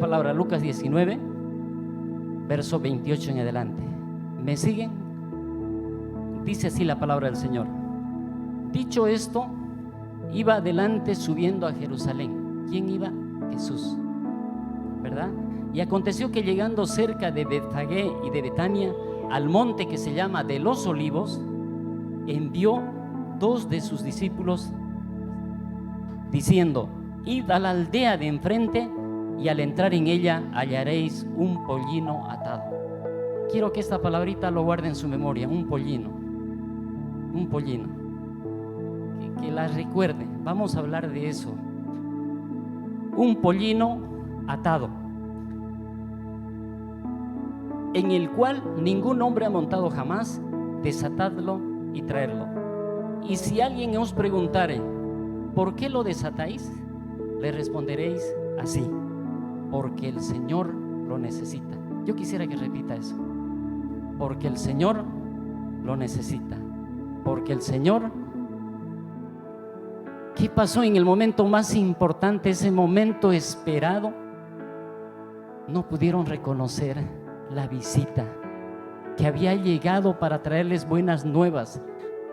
palabra, Lucas 19, verso 28 en adelante. ¿Me siguen? Dice así la palabra del Señor. Dicho esto, iba adelante subiendo a Jerusalén. ¿Quién iba? Jesús, ¿verdad? Y aconteció que llegando cerca de Betfagé y de Betania, al monte que se llama de los Olivos, envió 2 de sus discípulos, diciendo: id a la aldea de enfrente, y al entrar en ella hallaréis un pollino atado. Quiero que esta palabrita lo guarde en su memoria, un pollino, que la recuerde. Vamos a hablar de eso. Un pollino atado, en el cual ningún hombre ha montado jamás. Desatadlo y traerlo. Y si alguien os preguntare: ¿por qué lo desatáis?, le responderéis así: porque el Señor lo necesita. Yo quisiera que repita eso: porque el Señor lo necesita. Porque el Señor. ¿Qué pasó en el momento más importante, ese momento esperado? No pudieron reconocer la visita que había llegado para traerles buenas nuevas,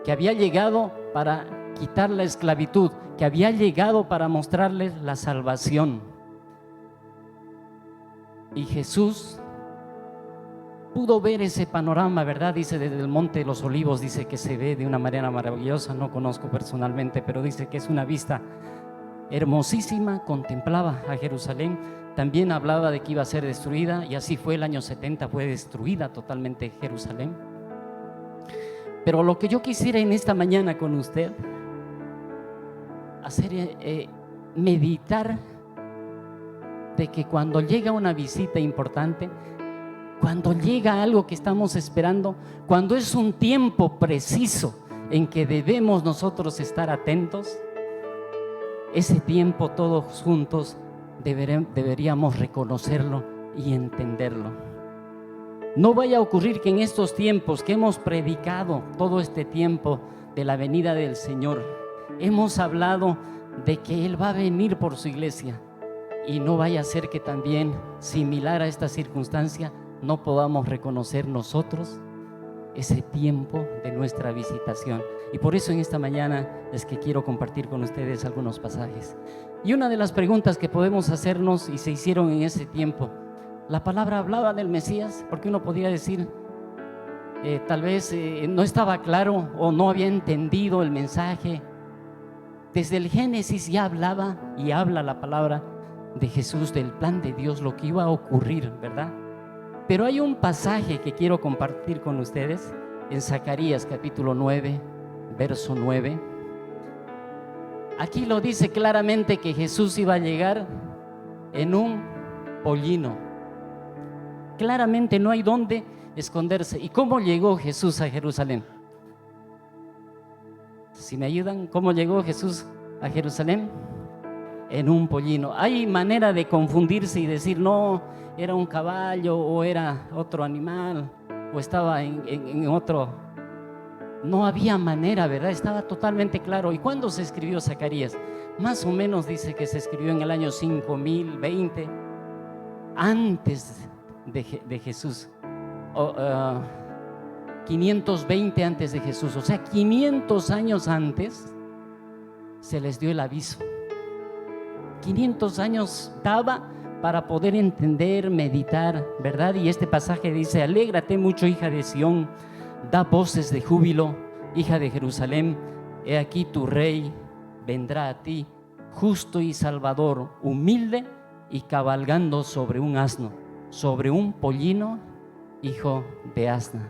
que había llegado para quitar la esclavitud, que había llegado para mostrarles la salvación. Y Jesús pudo ver ese panorama, ¿verdad? Dice desde el monte de los Olivos, dice que se ve de una manera maravillosa. No conozco personalmente, pero dice que es una vista hermosísima. Contemplaba a Jerusalén. También hablaba de que iba a ser destruida, y así fue. El año 70 fue destruida totalmente Jerusalén. Pero lo que yo quisiera en esta mañana con usted hacer meditar de que cuando llega una visita importante, cuando llega algo que estamos esperando, cuando es un tiempo preciso en que debemos nosotros estar atentos, ese tiempo todos juntos deberíamos reconocerlo y entenderlo. No vaya a ocurrir que en estos tiempos que hemos predicado todo este tiempo de la venida del Señor, hemos hablado de que Él va a venir por su iglesia, y no vaya a ser que también, similar a esta circunstancia, no podamos reconocer nosotros ese tiempo de nuestra visitación. Y por eso en esta mañana es que quiero compartir con ustedes algunos pasajes. Y una de las preguntas que podemos hacernos, y se hicieron en ese tiempo: la palabra hablaba del Mesías, porque uno podría decir, tal vez no estaba claro o no había entendido el mensaje. Desde el Génesis ya hablaba y habla la palabra de Jesús, del plan de Dios, lo que iba a ocurrir, ¿verdad? Pero hay un pasaje que quiero compartir con ustedes en Zacarías capítulo 9, verso 9. Aquí lo dice claramente que Jesús iba a llegar en un pollino. Claramente no hay dónde esconderse. ¿Y cómo llegó Jesús a Jerusalén? Si me ayudan, ¿cómo llegó Jesús a Jerusalén? En un pollino. Hay manera de confundirse y decir: no, era un caballo, o era otro animal, o estaba en otro. No había manera, ¿verdad? Estaba totalmente claro. ¿Y cuándo se escribió Zacarías? Más o menos dice que se escribió en el año 5020 antes de Jesús, 520 antes de Jesús. O sea, 500 años antes se les dio el aviso. 500 años daba para poder entender, meditar, ¿verdad? Y este pasaje dice: alégrate mucho, hija de Sión, da voces de júbilo, hija de Jerusalén. He aquí tu rey vendrá a ti, justo y salvador, humilde y cabalgando sobre un asno, sobre un pollino, hijo de asna.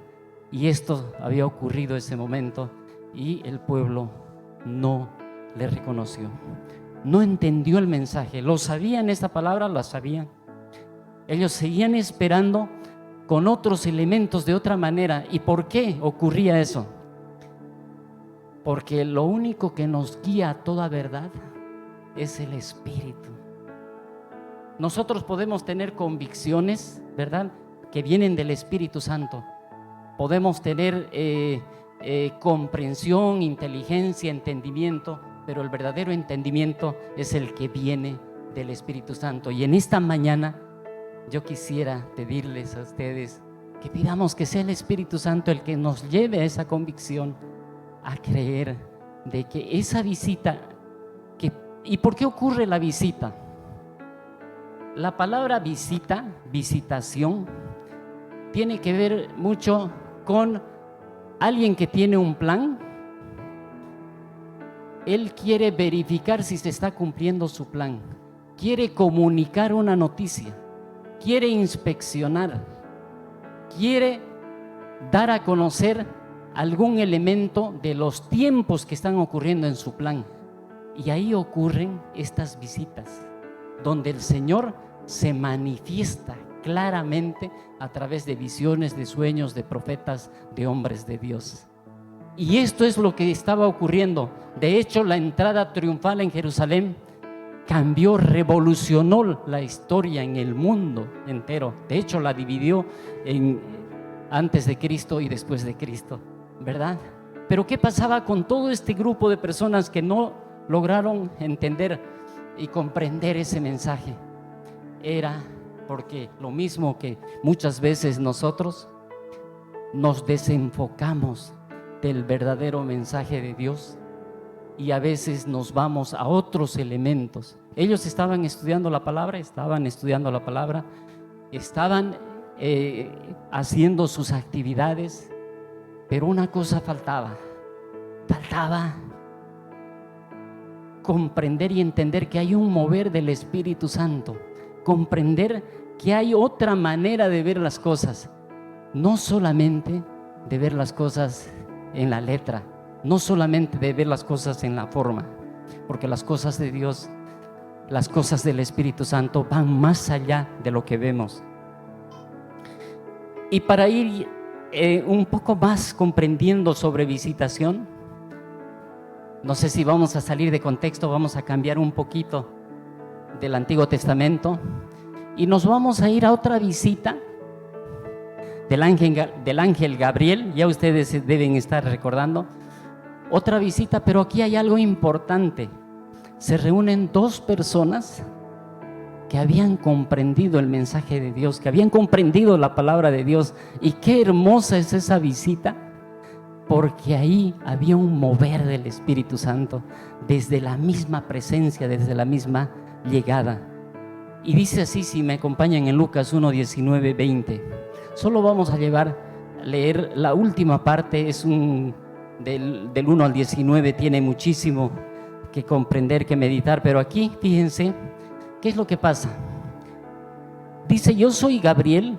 Y esto había ocurrido ese momento, y el pueblo no le reconoció. No entendió el mensaje. Lo sabían, esta palabra la sabían. Ellos seguían esperando con otros elementos, de otra manera. ¿Y por qué ocurría eso? Porque lo único que nos guía a toda verdad es el Espíritu. Nosotros podemos tener convicciones, ¿verdad?, que vienen del Espíritu Santo. Podemos tener comprensión, inteligencia, entendimiento, pero el verdadero entendimiento es el que viene del Espíritu Santo. Y en esta mañana yo quisiera pedirles a ustedes que pidamos que sea el Espíritu Santo el que nos lleve a esa convicción, a creer de que esa visita, ¿y por qué ocurre la visita? La palabra visita, visitación, tiene que ver mucho con alguien que tiene un plan. Él quiere verificar si se está cumpliendo su plan, quiere comunicar una noticia, quiere inspeccionar, quiere dar a conocer algún elemento de los tiempos que están ocurriendo en su plan. Y ahí ocurren estas visitas, donde el Señor se manifiesta claramente a través de visiones, de sueños, de profetas, de hombres de Dios. Y esto es lo que estaba ocurriendo. De hecho, la entrada triunfal en Jerusalén cambió, revolucionó la historia en el mundo entero. De hecho, la dividió en antes de Cristo y después de Cristo, ¿verdad? Pero ¿qué pasaba con todo este grupo de personas que no lograron entender y comprender ese mensaje? Era porque lo mismo que muchas veces nosotros nos desenfocamos del verdadero mensaje de Dios y a veces nos vamos a otros elementos. Ellos estaban estudiando la palabra, estaban haciendo sus actividades, pero una cosa faltaba comprender y entender que hay un mover del Espíritu Santo, comprender que hay otra manera de ver las cosas, no solamente de ver las cosas en la letra, no solamente de ver las cosas en la forma, porque las cosas de Dios, las cosas del Espíritu Santo van más allá de lo que vemos. Y para ir un poco más comprendiendo sobre visitación, no sé si vamos a salir de contexto, vamos a cambiar un poquito del Antiguo Testamento y nos vamos a ir a otra visita del ángel Gabriel. Ya ustedes deben estar recordando otra visita, pero aquí hay algo importante. Se reúnen dos personas que habían comprendido el mensaje de Dios, que habían comprendido la palabra de Dios. Y qué hermosa es esa visita, porque ahí había un mover del Espíritu Santo, desde la misma presencia, desde la misma llegada. Y dice así, si me acompañan en Lucas 1, 19, 20. Solo vamos a leer la última parte, es del 1 al 19, tiene muchísimo que comprender, que meditar, pero aquí fíjense qué es lo que pasa. Dice: yo soy Gabriel,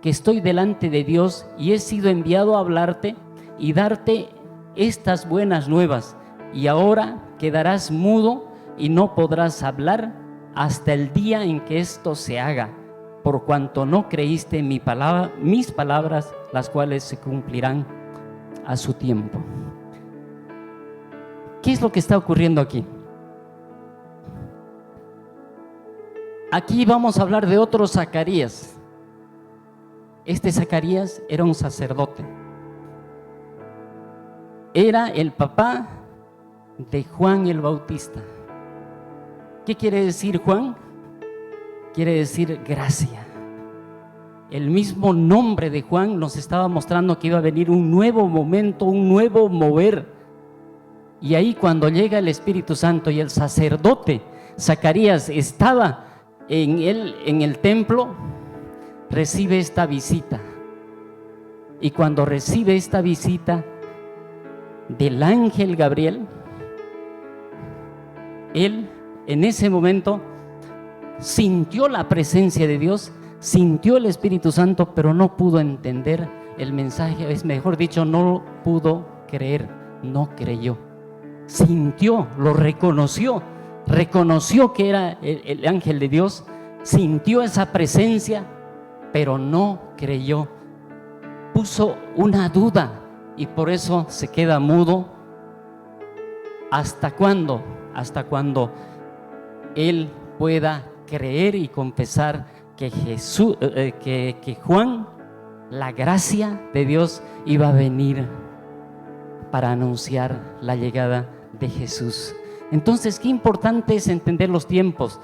que estoy delante de Dios y he sido enviado a hablarte y darte estas buenas nuevas, y ahora quedarás mudo y no podrás hablar hasta el día en que esto se haga, por cuanto no creíste en mis palabras, las cuales se cumplirán a su tiempo. ¿Qué es lo que está ocurriendo aquí? Aquí vamos a hablar de otro Zacarías. Este Zacarías era un sacerdote. Era el papá de Juan el Bautista. ¿Qué quiere decir Juan? Quiere decir gracia. El mismo nombre de Juan nos estaba mostrando que iba a venir un nuevo momento, un nuevo mover. Y ahí, cuando llega el Espíritu Santo y el sacerdote Zacarías estaba en el templo, recibe esta visita. Y cuando recibe esta visita del ángel Gabriel, él en ese momento sintió la presencia de Dios, sintió el Espíritu Santo, pero no pudo entender el mensaje, es mejor dicho, no pudo creer, no creyó. Sintió, lo reconoció que era el ángel de Dios, sintió esa presencia, pero no creyó. Puso una duda y por eso se queda mudo. ¿Hasta cuándo? Hasta cuando él pueda creer y confesar que que Juan, la gracia de Dios, iba a venir para anunciar la llegada de Jesús. Entonces, qué importante es entender los tiempos.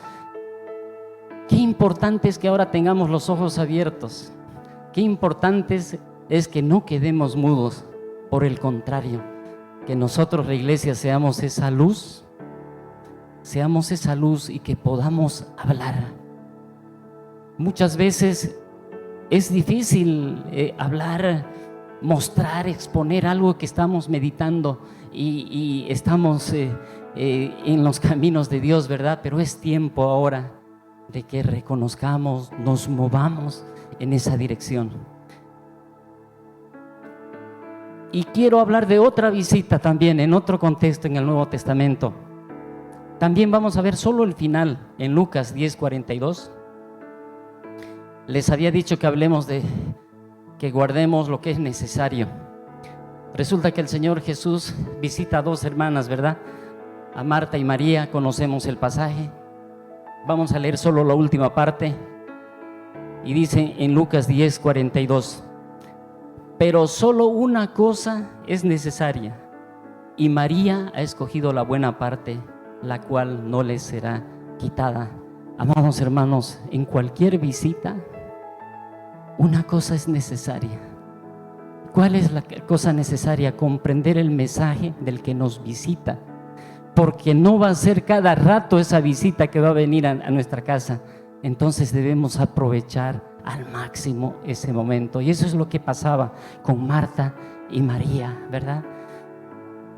qué importante es que ahora tengamos los ojos abiertos. Qué importante es que no quedemos mudos. Por el contrario, que nosotros, la iglesia, seamos esa luz y que podamos hablar. Muchas veces es difícil hablar, mostrar, exponer algo que estamos meditando y estamos en los caminos de Dios, ¿verdad? Pero es tiempo ahora de que reconozcamos, nos movamos en esa dirección. Y quiero hablar de otra visita también, en otro contexto en el Nuevo Testamento. También vamos a ver solo el final, en Lucas 10:42. Les había dicho que hablemos de que guardemos lo que es necesario. Resulta que el Señor Jesús visita a dos hermanas, ¿verdad? A Marta y María, conocemos el pasaje. Vamos a leer solo la última parte. Y dice en Lucas 10:42: pero solo una cosa es necesaria, y María ha escogido la buena parte, la cual no le será quitada. Amados hermanos, en cualquier visita, una cosa es necesaria. ¿Cuál es la cosa necesaria? Comprender el mensaje del que nos visita, porque no va a ser cada rato esa visita que va a venir a nuestra casa. Entonces debemos aprovechar al máximo ese momento. Y eso es lo que pasaba con Marta y María, ¿verdad?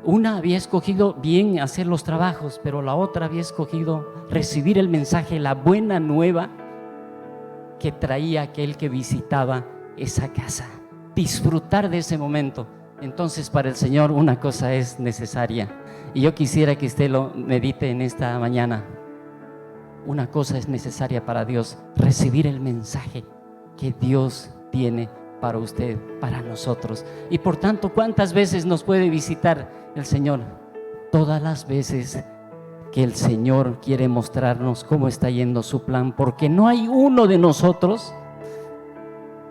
Una había escogido bien hacer los trabajos, pero la otra había escogido recibir el mensaje, la buena nueva que traía aquel que visitaba esa casa, disfrutar de ese momento. Entonces, para el Señor una cosa es necesaria, y yo quisiera que usted lo medite en esta mañana. Una cosa es necesaria para Dios: recibir el mensaje que Dios tiene para usted, para nosotros. Y por tanto, ¿cuántas veces nos puede visitar el Señor? Todas las veces que el Señor quiere mostrarnos cómo está yendo su plan, porque no hay uno de nosotros,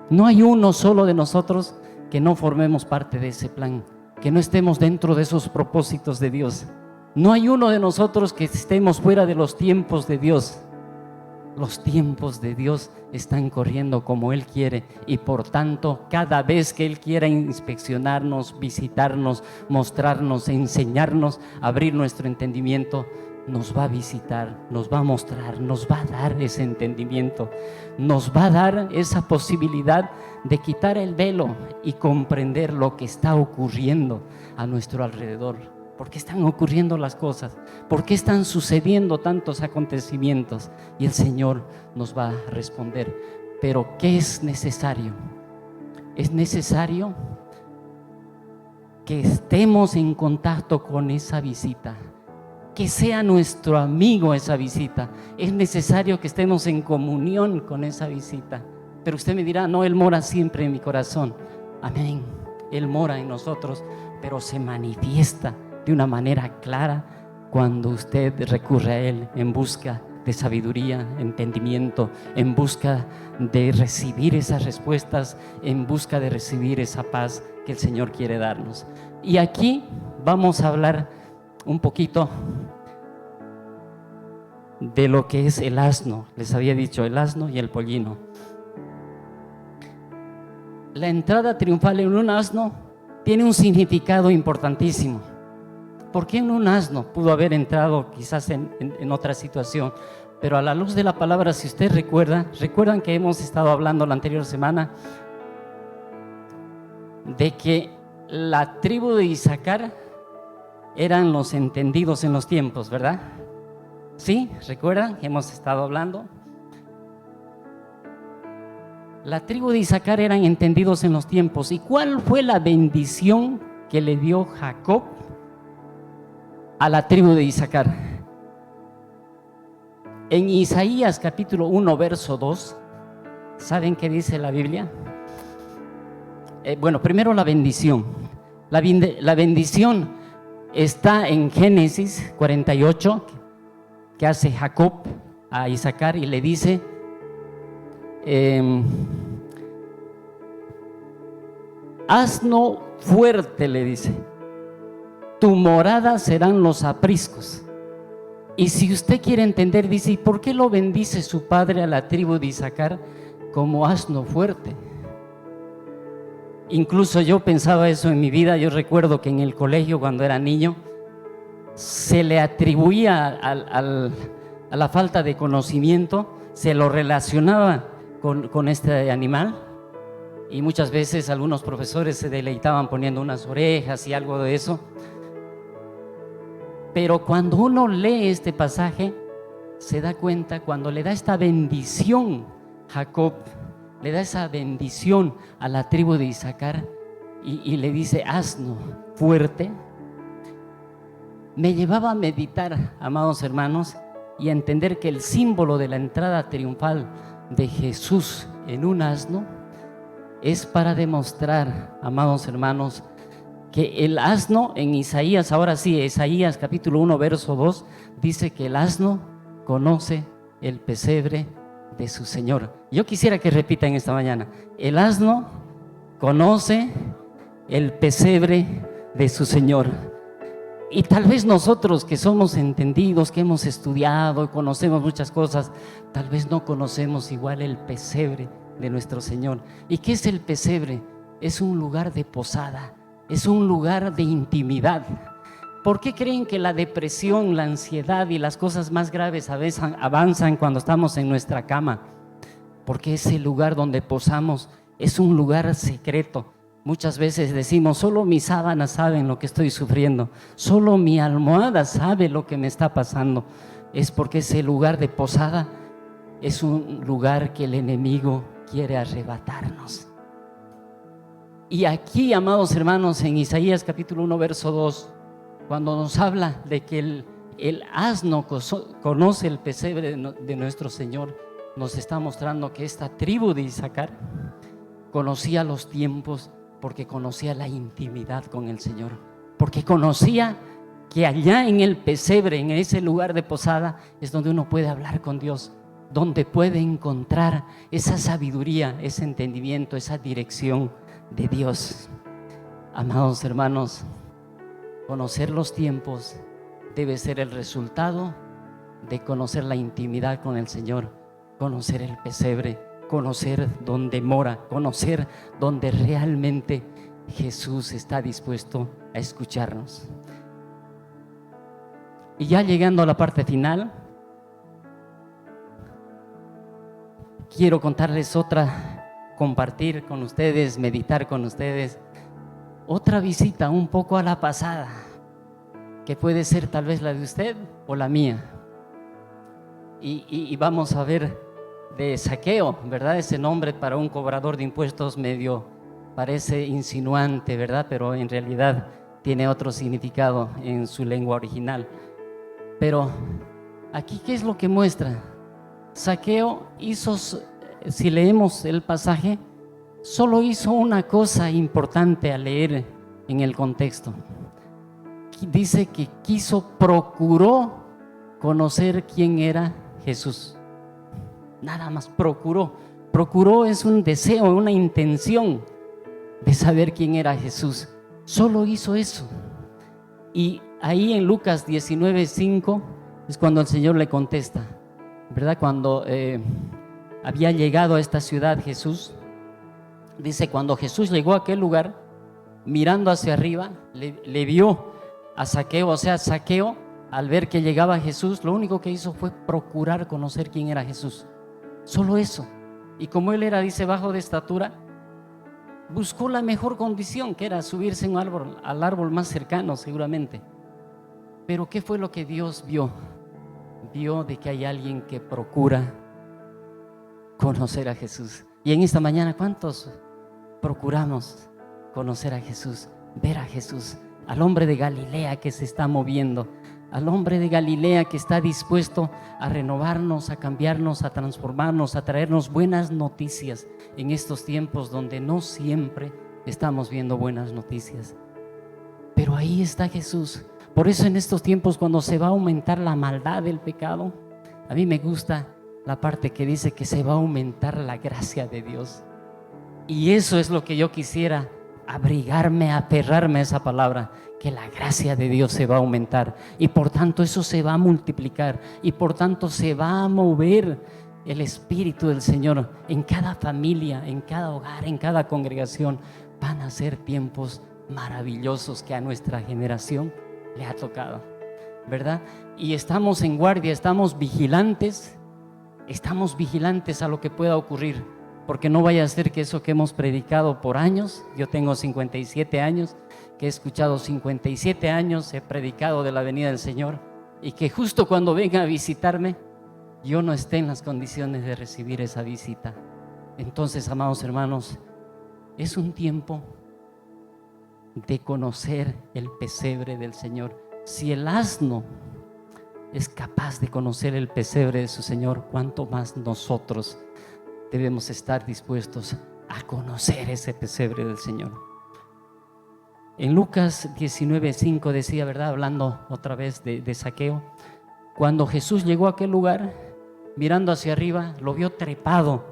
no hay uno solo de nosotros que no formemos parte de ese plan, que no estemos dentro de esos propósitos de Dios. No hay uno de nosotros que estemos fuera de los tiempos de Dios. Los tiempos de Dios están corriendo como Él quiere, y por tanto, cada vez que Él quiera inspeccionarnos, visitarnos, mostrarnos, enseñarnos, abrir nuestro entendimiento, nos va a visitar, nos va a mostrar, nos va a dar ese entendimiento, nos va a dar esa posibilidad de quitar el velo y comprender lo que está ocurriendo a nuestro alrededor. ¿Por qué están ocurriendo las cosas? ¿Por qué están sucediendo tantos acontecimientos? Y el Señor nos va a responder. Pero ¿qué es necesario? Es necesario que estemos en contacto con esa visita, que sea nuestro amigo esa visita. Es necesario que estemos en comunión con esa visita. Pero usted me dirá: no, Él mora siempre en mi corazón. Amén, Él mora en nosotros, pero se manifiesta de una manera clara cuando usted recurre a Él en busca de sabiduría, entendimiento, en busca de recibir esas respuestas, en busca de recibir esa paz que el Señor quiere darnos. Y aquí vamos a hablar un poquito de lo que es el asno. Les había dicho el asno y el pollino. La entrada triunfal en un asno tiene un significado importantísimo. ¿Por qué en un asno? Pudo haber entrado quizás en otra situación, pero a la luz de la palabra, si usted recuerdan que hemos estado hablando la anterior semana de que la tribu de Isaacar eran los entendidos en los tiempos, ¿verdad? ¿Sí? ¿Recuerdan que hemos estado hablando? La tribu de Isaacar eran entendidos en los tiempos. ¿Y cuál fue la bendición que le dio Jacob a la tribu de Isaacar? En Isaías capítulo 1 verso 2, ¿saben qué dice la Biblia? Bueno, primero la bendición. La bendición está en Génesis 48, que hace Jacob a Isaacar y le dice: asno fuerte, le dice, tu morada serán los apriscos. Y si usted quiere entender, dice, ¿y por qué lo bendice su padre a la tribu de Isaacar como asno fuerte? Incluso yo pensaba eso en mi vida. Yo recuerdo que en el colegio, cuando era niño, se le atribuía a la falta de conocimiento, se lo relacionaba con este animal, y muchas veces algunos profesores se deleitaban poniendo unas orejas y algo de eso. Pero cuando uno lee este pasaje, se da cuenta, cuando le da esta bendición Jacob, le da esa bendición a la tribu de Isaacar y le dice asno fuerte, me llevaba a meditar, amados hermanos, y a entender que el símbolo de la entrada triunfal de Jesús en un asno es para demostrar, amados hermanos, que el asno en Isaías, ahora sí, Isaías capítulo 1 verso 2, dice que el asno conoce el pesebre de su Señor. Yo quisiera que repitan esta mañana: el asno conoce el pesebre de su Señor. Y tal vez nosotros que somos entendidos, que hemos estudiado, conocemos muchas cosas, tal vez no conocemos igual el pesebre de nuestro Señor. ¿Y qué es el pesebre? Es un lugar de posada, es un lugar de intimidad. ¿Por qué creen que la depresión, la ansiedad y las cosas más graves a veces avanzan cuando estamos en nuestra cama? Porque ese lugar donde posamos es un lugar secreto. Muchas veces decimos, solo mis sábanas saben lo que estoy sufriendo, solo mi almohada sabe lo que me está pasando. Es porque ese lugar de posada es un lugar que el enemigo quiere arrebatarnos. Y aquí, amados hermanos, en Isaías capítulo 1 verso 2, cuando nos habla de que el asno conoce el pesebre de nuestro Señor, nos está mostrando que esta tribu de Isaacar conocía los tiempos, porque conocía la intimidad con el Señor, porque conocía que allá en el pesebre, en ese lugar de posada, es donde uno puede hablar con Dios, donde puede encontrar esa sabiduría, ese entendimiento, esa dirección de Dios. Amados hermanos, conocer los tiempos debe ser el resultado de conocer la intimidad con el Señor, conocer el pesebre, conocer dónde mora, conocer dónde realmente Jesús está dispuesto a escucharnos. Y ya llegando a la parte final, quiero contarles compartir con ustedes, meditar con ustedes otra visita un poco a la pasada, que puede ser tal vez la de usted o la mía. Y vamos a ver de Zaqueo, ¿verdad? Ese nombre para un cobrador de impuestos medio parece insinuante, ¿verdad? Pero en realidad tiene otro significado en su lengua original. Pero aquí, ¿qué es lo que muestra? Zaqueo hizo, si leemos el pasaje, solo hizo una cosa importante al leer en el contexto. Dice que procuró conocer quién era Jesús. Nada más procuró. Procuró es un deseo, una intención de saber quién era Jesús. Solo hizo eso. Y ahí en Lucas 19:5 es cuando el Señor le contesta, ¿verdad? Cuando había llegado a esta ciudad Jesús, dice, cuando Jesús llegó a aquel lugar, mirando hacia arriba, le vio a Zaqueo. O sea, Zaqueo, al ver que llegaba Jesús, lo único que hizo fue procurar conocer quién era Jesús. Solo eso. Y como él era, dice, bajo de estatura, buscó la mejor condición, que era subirse en un árbol, al árbol más cercano seguramente. Pero ¿qué fue lo que Dios vio? Vio de que hay alguien que procura conocer a Jesús. Y en esta mañana, ¿cuántos procuramos conocer a Jesús, ver a Jesús, al hombre de Galilea que se está moviendo, al hombre de Galilea que está dispuesto a renovarnos, a cambiarnos, a transformarnos, a traernos buenas noticias en estos tiempos donde no siempre estamos viendo buenas noticias? Pero ahí está Jesús. Por eso en estos tiempos, cuando se va a aumentar la maldad del pecado, a mí me gusta la parte que dice que se va a aumentar la gracia de Dios. Y eso es lo que yo quisiera abrigarme, aferrarme a esa palabra, que la gracia de Dios se va a aumentar y por tanto eso se va a multiplicar y por tanto se va a mover el Espíritu del Señor en cada familia, en cada hogar, en cada congregación. Van a ser tiempos maravillosos que a nuestra generación le ha tocado, ¿verdad? Y estamos en guardia, estamos vigilantes a lo que pueda ocurrir, porque no vaya a ser que eso que hemos predicado por años, yo tengo 57 años, que he escuchado 57 años, he predicado de la venida del Señor, y que justo cuando venga a visitarme, yo no esté en las condiciones de recibir esa visita. Entonces, amados hermanos, es un tiempo de conocer el pesebre del Señor. Si el asno es capaz de conocer el pesebre de su Señor, ¿cuánto más nosotros debemos estar dispuestos a conocer ese pesebre del Señor? En Lucas 19:5 decía, ¿verdad? Hablando otra vez de Zaqueo, cuando Jesús llegó a aquel lugar, mirando hacia arriba, lo vio trepado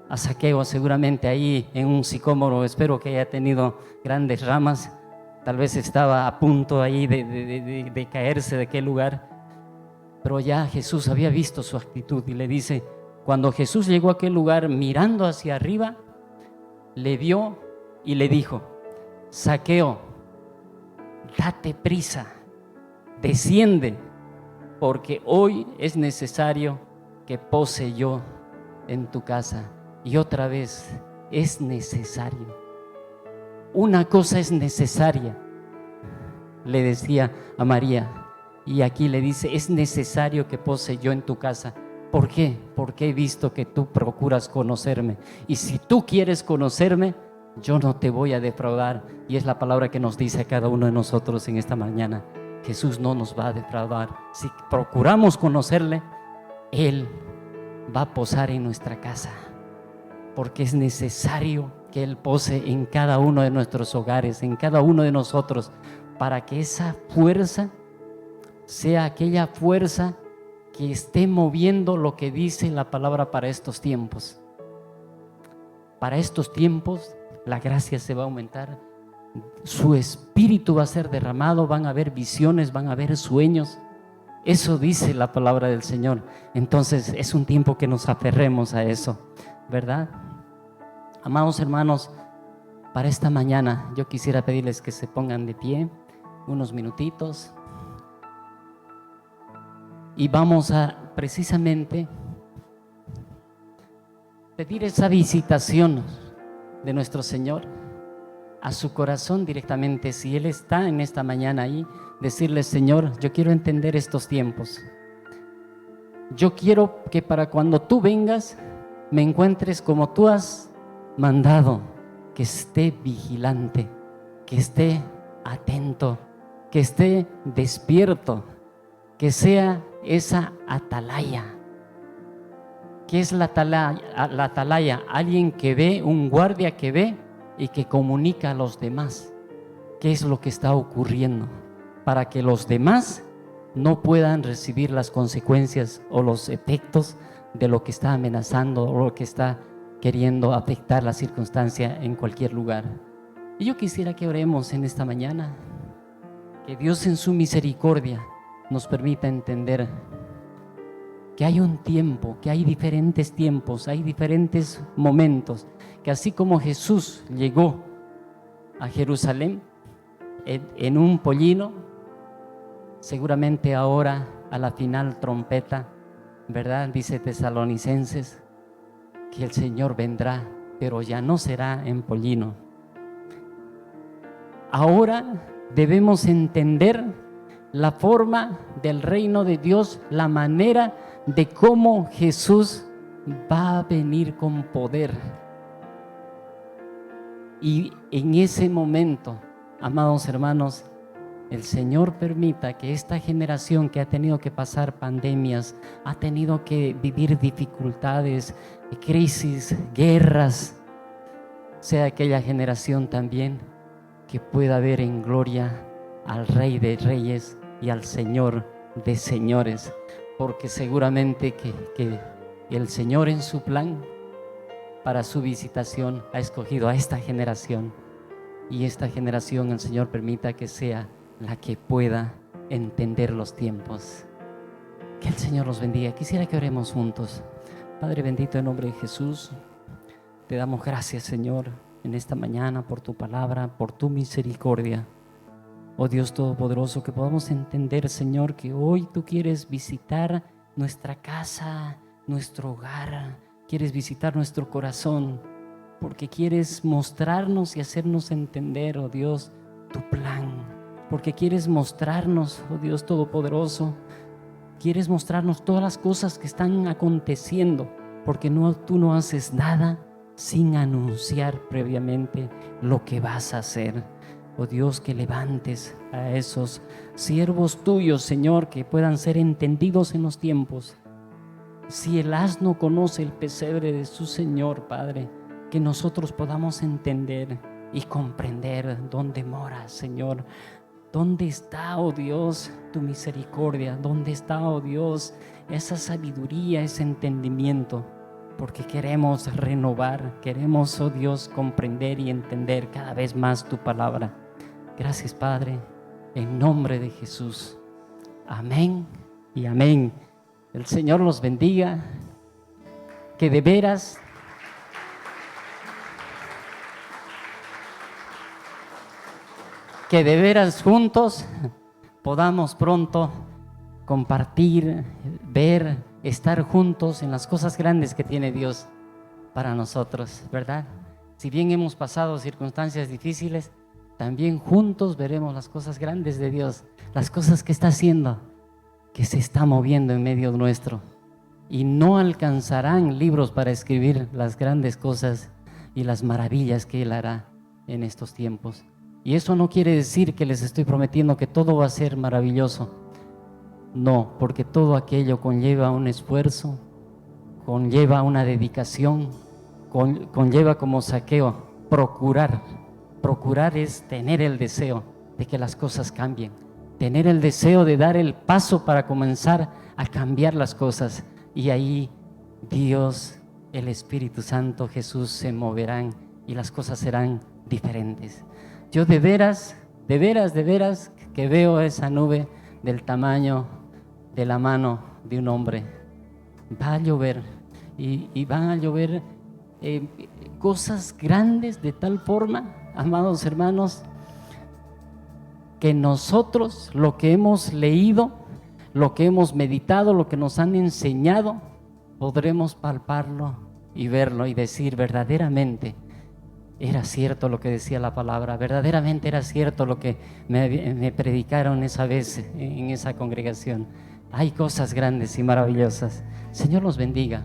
a Zaqueo, seguramente ahí en un sicómoro. Espero que haya tenido grandes ramas, tal vez estaba a punto ahí de caerse de aquel lugar, pero ya Jesús había visto su actitud y le dice, cuando Jesús llegó a aquel lugar mirando hacia arriba, le vio y le dijo, Zaqueo, date prisa, desciende, porque hoy es necesario que pose yo en tu casa. Y otra vez, es necesario. Una cosa es necesaria, le decía a María, y aquí le dice, es necesario que pose yo en tu casa. ¿Por qué? Porque he visto que tú procuras conocerme, y si tú quieres conocerme, yo no te voy a defraudar. Y es la palabra que nos dice a cada uno de nosotros en esta mañana. Jesús no nos va a defraudar. Si procuramos conocerle, Él va a posar en nuestra casa, porque es necesario que Él pose en cada uno de nuestros hogares, en cada uno de nosotros, para que esa fuerza sea aquella fuerza que esté moviendo lo que dice la palabra para estos tiempos. Para estos tiempos la gracia se va a aumentar, su espíritu va a ser derramado, van a haber visiones, van a haber sueños. Eso dice la palabra del Señor. Entonces es un tiempo que nos aferremos a eso, ¿verdad? Amados hermanos, para esta mañana yo quisiera pedirles que se pongan de pie unos minutitos y vamos a precisamente pedir esa visitación de nuestro Señor a su corazón directamente. Si Él está en esta mañana ahí, decirle, Señor, yo quiero entender estos tiempos. Yo quiero que para cuando tú vengas me encuentres como tú has mandado, que esté vigilante, que esté atento, que esté despierto, que sea esa atalaya. ¿Qué es la atalaya? La atalaya, alguien que ve, un guardia que ve y que comunica a los demás qué es lo que está ocurriendo, para que los demás no puedan recibir las consecuencias o los efectos de lo que está amenazando o lo que está queriendo afectar la circunstancia en cualquier lugar. Y yo quisiera que oremos en esta mañana, que Dios en su misericordia nos permita entender que hay un tiempo, que hay diferentes tiempos, hay diferentes momentos, que así como Jesús llegó a Jerusalén en un pollino, seguramente ahora a la final trompeta, ¿verdad? Dice Tesalonicenses que el Señor vendrá, pero ya no será en pollino. Ahora debemos entender la forma del reino de Dios, la manera de cómo Jesús va a venir con poder. Y en ese momento, amados hermanos, el Señor permita que esta generación que ha tenido que pasar pandemias, ha tenido que vivir dificultades, crisis, guerras, sea aquella generación también que pueda ver en gloria al Rey de Reyes y al Señor de Señores, porque seguramente que el Señor en su plan para su visitación ha escogido a esta generación y esta generación el Señor permita que sea la que pueda entender los tiempos. Que el Señor los bendiga. Quisiera que oremos juntos. Padre bendito, en nombre de Jesús, te damos gracias, Señor, en esta mañana por tu palabra, por tu misericordia. Oh Dios Todopoderoso, que podamos entender, Señor, que hoy tú quieres visitar nuestra casa, nuestro hogar, quieres visitar nuestro corazón, porque quieres mostrarnos y hacernos entender, oh Dios, tu plan, porque quieres mostrarnos, oh Dios Todopoderoso, quieres mostrarnos todas las cosas que están aconteciendo, porque tú no haces nada sin anunciar previamente lo que vas a hacer. Oh Dios, que levantes a esos siervos tuyos, Señor, que puedan ser entendidos en los tiempos. Si el asno conoce el pesebre de su Señor, Padre, que nosotros podamos entender y comprender dónde mora, Señor. ¿Dónde está, oh Dios, tu misericordia? ¿Dónde está, oh Dios, esa sabiduría, ese entendimiento? Porque queremos renovar, queremos, oh Dios, comprender y entender cada vez más tu palabra. Gracias, Padre, en nombre de Jesús. Amén y amén. El Señor los bendiga. Que de veras juntos podamos pronto compartir, ver, estar juntos en las cosas grandes que tiene Dios para nosotros, ¿verdad? Si bien hemos pasado circunstancias difíciles, también juntos veremos las cosas grandes de Dios, las cosas que está haciendo, que se está moviendo en medio nuestro. Y no alcanzarán libros para escribir las grandes cosas y las maravillas que Él hará en estos tiempos. Y eso no quiere decir que les estoy prometiendo que todo va a ser maravilloso. No, porque todo aquello conlleva un esfuerzo, conlleva una dedicación, conlleva como Zaqueo, procurar. Procurar es tener el deseo de que las cosas cambien, tener el deseo de dar el paso para comenzar a cambiar las cosas. Y ahí Dios, el Espíritu Santo, Jesús se moverán y las cosas serán diferentes. Yo de veras que veo esa nube del tamaño de la mano de un hombre. Va a llover y van a llover cosas grandes de tal forma, amados hermanos, que nosotros lo que hemos leído, lo que hemos meditado, lo que nos han enseñado, podremos palparlo y verlo y decir verdaderamente era cierto lo que decía la palabra, verdaderamente era cierto lo que me predicaron esa vez en esa congregación. Hay cosas grandes y maravillosas. Señor los bendiga.